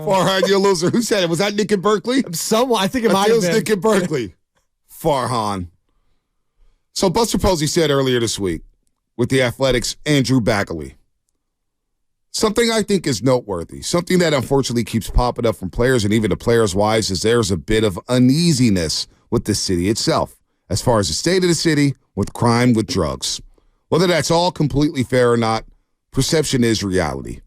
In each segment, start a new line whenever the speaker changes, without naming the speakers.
Farhan, you're a loser. Who said it? Was that Nick in Berkeley?
Someone, I think it might have been.
Nick in Berkeley. Farhan. So Buster Posey said earlier this week with the Athletics' Andrew Bagley, something I think is noteworthy, something that unfortunately keeps popping up from players and even the players' wives, is there's a bit of uneasiness with the city itself, as far as the state of the city, with crime, with drugs. Whether that's all completely fair or not, perception is reality.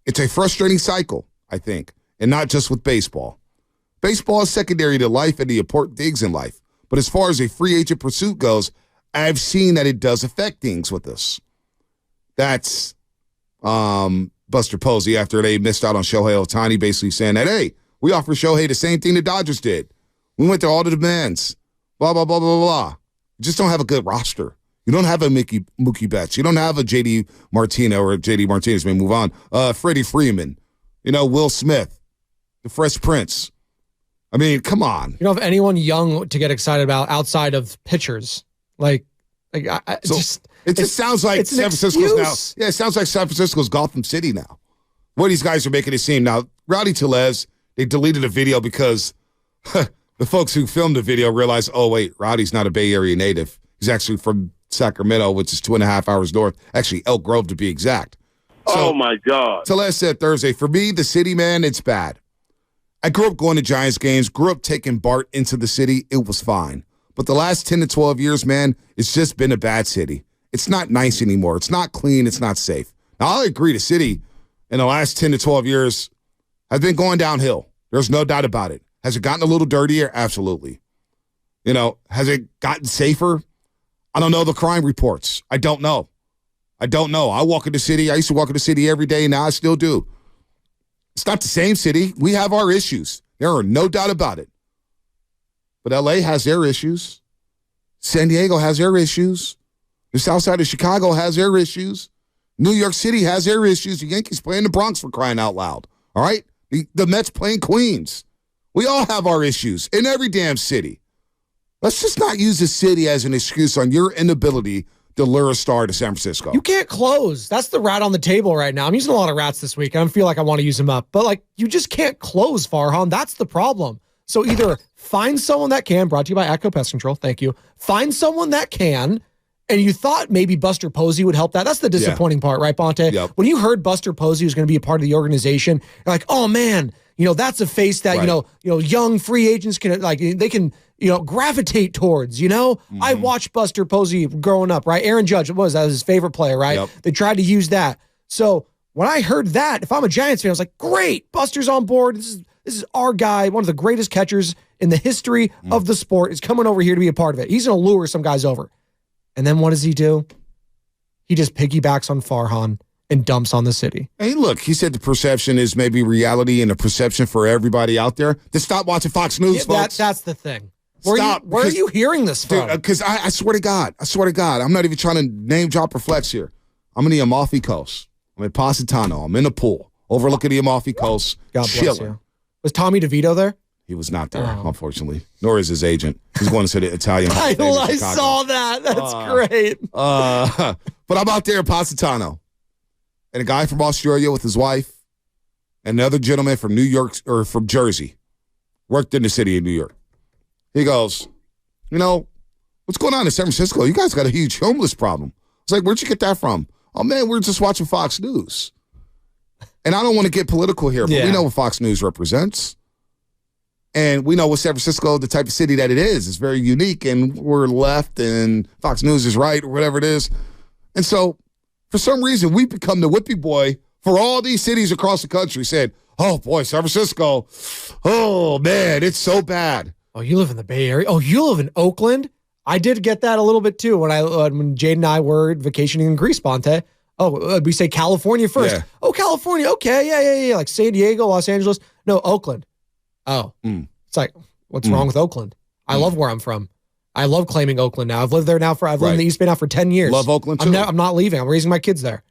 It's a frustrating cycle, I think, and not just with baseball. Baseball is secondary to life and the important things in life. But as far as a free agent pursuit goes, I've seen that it does affect things with us. That's Buster Posey after they missed out on Shohei Ohtani, basically saying that, hey, we offered Shohei the same thing the Dodgers did. We went to all the demands, blah, blah, blah, blah, blah. You just don't have a good roster. You don't have a Mookie Betts. You don't have a J.D. Martino, or J.D. Martinez may move on. Freddie Freeman, Will Smith, the Fresh Prince. I mean, come on. You
don't have anyone young to get excited about outside of pitchers. It
just sounds like San Francisco's now. Yeah, it sounds like San Francisco's Gotham City now. What these guys are making it seem. Now, Rowdy Tellez, they deleted a video because the folks who filmed the video realized, oh, wait, Rowdy's not a Bay Area native. He's actually from Sacramento, which is 2.5 hours north. Actually, Elk Grove to be exact.
So, oh, my God.
Tellez said Thursday, for me, the city, man, it's bad. I grew up going to Giants games, grew up taking Bart into the city. It was fine. But the last 10 to 12 years, man, it's just been a bad city. It's not nice anymore. It's not clean. It's not safe. Now, I agree the city in the last 10 to 12 years has been going downhill. There's no doubt about it. Has it gotten a little dirtier? Absolutely. Has it gotten safer? I don't know the crime reports. I don't know. I walk in the city. I used to walk in the city every day. Now I still do. It's not the same city. We have our issues. There are no doubt about it. But L.A. has their issues. San Diego has their issues. The south side of Chicago has their issues. New York City has their issues. The Yankees play in the Bronx, for crying out loud. All right? The Mets play in Queens. We all have our issues in every damn city. Let's just not use the city as an excuse on your inability to lure a star to San Francisco.
You can't close. That's the rat on the table right now. I'm using a lot of rats this week. I don't feel like I want to use them up. But, you just can't close, Farhan. That's the problem. So either find someone that can, brought to you by Atco Pest Control, thank you. Find someone that can, and you thought maybe Buster Posey would help that. That's the disappointing part, right, Bonte?
Yep.
When you heard Buster Posey was going to be a part of the organization, you're like, oh, man, that's a face that,
right.
Young free agents can, they can, gravitate towards, Mm-hmm. I watched Buster Posey growing up, right? Aaron Judge, that was his favorite player, right? Yep. They tried to use that. So when I heard that, if I'm a Giants fan, I was like, great, Buster's on board. This is our guy, one of the greatest catchers in the history of the sport, is coming over here to be a part of it. He's going to lure some guys over. And then what does he do? He just piggybacks on Farhan and dumps on the city.
Hey, look, he said the perception is maybe reality and a perception for everybody out there. Then stop watching Fox News, folks.
That's the thing. Where are you hearing this from?
Because I swear to God, I'm not even trying to name drop or flex here. I'm in the Amalfi Coast. I'm in Positano. I'm in a pool overlooking the Amalfi Coast.
God bless you. Was Tommy DeVito there?
He was not there, unfortunately. Nor is his agent. He's going to the Italian.
I saw that. That's great.
But I'm out there in Positano. And a guy from Australia with his wife and another gentleman from New York, or from Jersey, worked in the city of New York. He goes, what's going on in San Francisco? You guys got a huge homeless problem. It's like, where'd you get that from? Oh, man, we're just watching Fox News. And I don't want to get political here, but we know what Fox News represents. And we know what San Francisco, the type of city that it is very unique, and we're left and Fox News is right, or whatever it is. And so, for some reason, we've become the whippy boy for all these cities across the country, said, oh, boy, San Francisco, oh, man, it's so bad.
Oh, you live in the Bay Area? Oh, you live in Oakland? I did get that a little bit, too, when Jade and I were vacationing in Greece, Bonte. Oh, we say California first. Yeah. Oh, California, okay, yeah. Like San Diego, Los Angeles. No, Oakland. Oh, It's like, what's wrong with Oakland? I love where I'm from. I love claiming Oakland now. I've lived there now I've lived in the East Bay now for 10 years.
Love Oakland too.
I'm not leaving. I'm raising my kids there.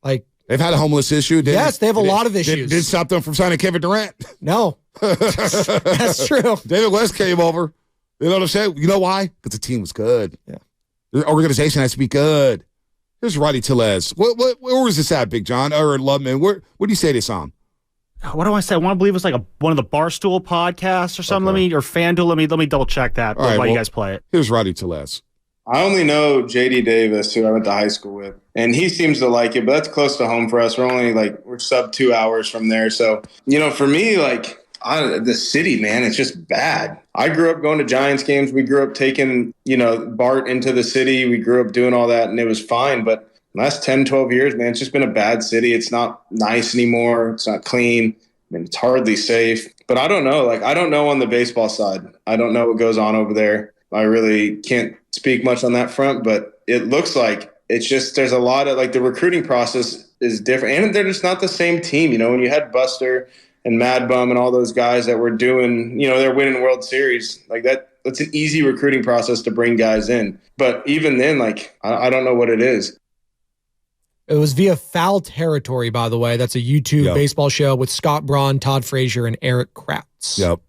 They've had a homeless issue.
Yes, they have a lot of issues.
Did stop them from signing Kevin Durant.
No. That's true.
David West came over. You know what I'm saying? You know why? Because the team was good.
Yeah.
The organization has to be good. Here's Rody Tellez. Where was this at, Big John? Or Loveman? Where do you say this on?
what do I say? I want to believe it's like one of the Barstool podcasts or something.
Okay.
Or FanDuel. Let me double check that while you guys play it.
Here's Rody Tellez.
I only know JD Davis, who I went to high school with, and he seems to like it, but that's close to home for us. We're sub 2 hours from there. So, for me, the city, man, it's just bad. I grew up going to Giants games. We grew up taking, Bart into the city. We grew up doing all that, and it was fine. But last 10, 12 years, man, it's just been a bad city. It's not nice anymore. It's not clean. It's hardly safe. But I don't know. I don't know on the baseball side. I don't know what goes on over there. I really can't speak much on that front, but it looks like it's just there's a lot of the recruiting process is different, and they're just not the same team. When you had Buster and Mad Bum and all those guys that were doing, they're winning World Series that's an easy recruiting process to bring guys in. But even then, I don't know what it is.
It was via Foul Territory, by the way. That's a YouTube baseball show with Scott Braun, Todd Frazier, and Eric Kratz.
Yep.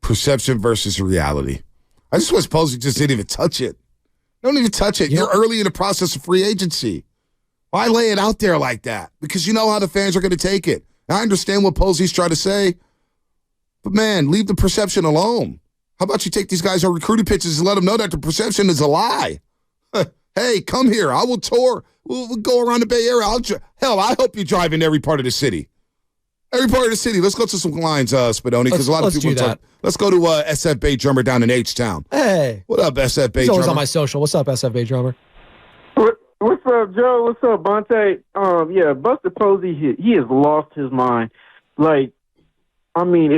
Perception versus reality. I just was Posey just didn't even touch it. Don't even touch it. You're early in the process of free agency. Why lay it out there like that? Because you know how the fans are going to take it. I understand what Posey's trying to say, but man, leave the perception alone. How about you take these guys on recruiting pitches and let them know that the perception is a lie? Hey, come here. I will tour. We'll go around the Bay Area. I hope you drive in every part of the city. Every part of the city. Let's go to some lines, Spadoni, because a lot of people talk. Let's go to SF Bay Drummer down in H-Town.
Hey.
What up, SF Bay
He's
Drummer?
always on my social. What's up, SF Bay Drummer?
What's up, Joe? What's up, Bonte? Buster Posey, he has lost his mind. If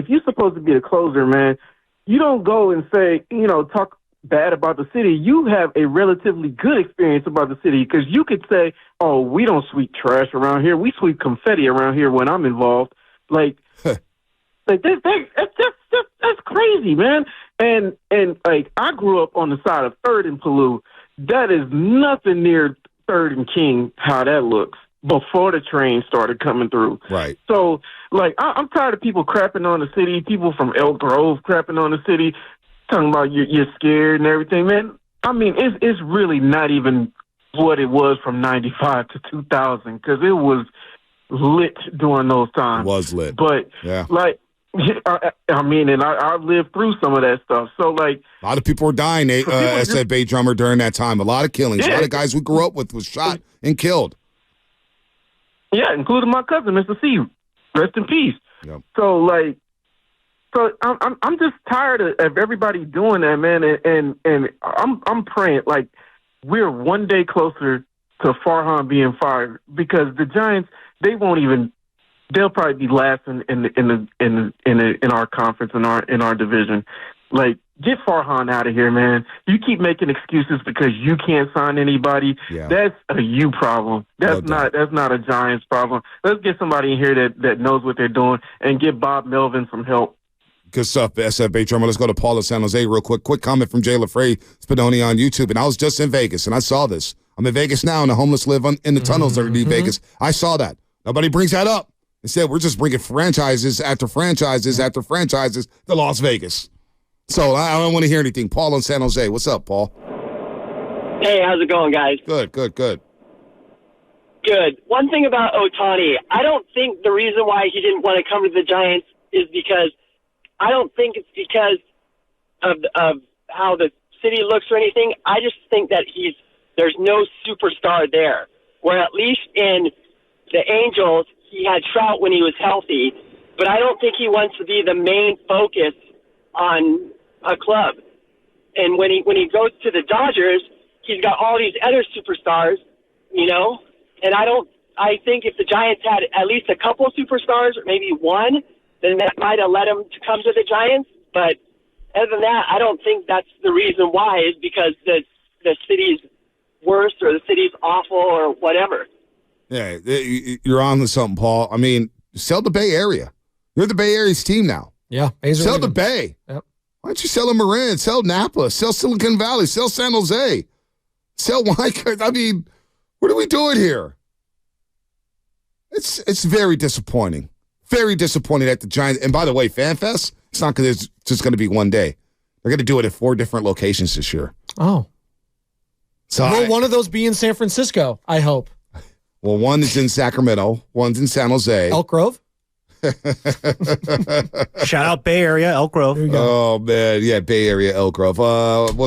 you're supposed to be the closer, man, you don't go and say, talk bad about the city. You have a relatively good experience about the city because you could say, oh, we don't sweep trash around here. We sweep confetti around here when I'm involved. That's crazy, man. And I grew up on the side of 3rd and Palouse. That is nothing near 3rd and King, how that looks before the train started coming through.
Right.
So, I'm tired of people crapping on the city, people from Elk Grove crapping on the city, talking about you're scared and everything, man. It's really not even what it was from 95 to 2000 because it was lit during those times.
It was lit.
But,
yeah.
I lived through some of that stuff. So,
a lot of people were dying, SF Bay Drummer, during that time. A lot of killings. A lot of guys we grew up with was shot and killed.
Yeah, including my cousin, Mr. C. Rest in peace.
Yep.
So I'm just tired of everybody doing that, man. And I'm praying we're one day closer to Farhan being fired because the Giants they'll probably be last in our conference in our division. Get Farhan out of here, man. You keep making excuses because you can't sign anybody.
Yeah.
That's a you problem. That's not a Giants problem. Let's get somebody in here that knows what they're doing and give Bob Melvin some help.
Good stuff, SF Bay Drummer. Let's go to Paul in San Jose real quick. Quick comment from Jay LaFrey Spadoni on YouTube. And I was just in Vegas, and I saw this. I'm in Vegas now, and the homeless live in the tunnels underneath Vegas. I saw that. Nobody brings that up. Instead, we're just bringing franchises after franchises after franchises to Las Vegas. So I don't want to hear anything. Paul in San Jose. What's up, Paul?
Hey, how's it going, guys?
Good.
Good. One thing about Ohtani, I don't think the reason why he didn't want to come to the Giants is because I don't think it's because of how the city looks or anything. I just think that there's no superstar there. Where at least in the Angels, he had Trout when he was healthy, but I don't think he wants to be the main focus on a club. And when he goes to the Dodgers, he's got all these other superstars, and I think if the Giants had at least a couple superstars or maybe one, then that might have led him to come to the Giants. But other than that, I don't think that's the reason why, is because the city's worse or the city's awful or whatever.
Yeah, you're on to something, Paul. Sell the Bay Area. You're the Bay Area's team now.
Yeah.
Sell the Bay.
Yep.
Why don't you sell Marin, sell Napa, sell Silicon Valley, sell San Jose, sell Wycott? What are we doing here? It's very disappointing. Very disappointing at the Giants. And by the way, FanFest, it's not because it's just going to be one day. They're going to do it at 4 different locations this year.
Oh.
So
will one of those be in San Francisco, I hope?
Well, one is in Sacramento, one's in San Jose.
Elk Grove?
Shout out Bay Area, Elk Grove.
Oh, man. Yeah, Bay Area, Elk Grove. We'll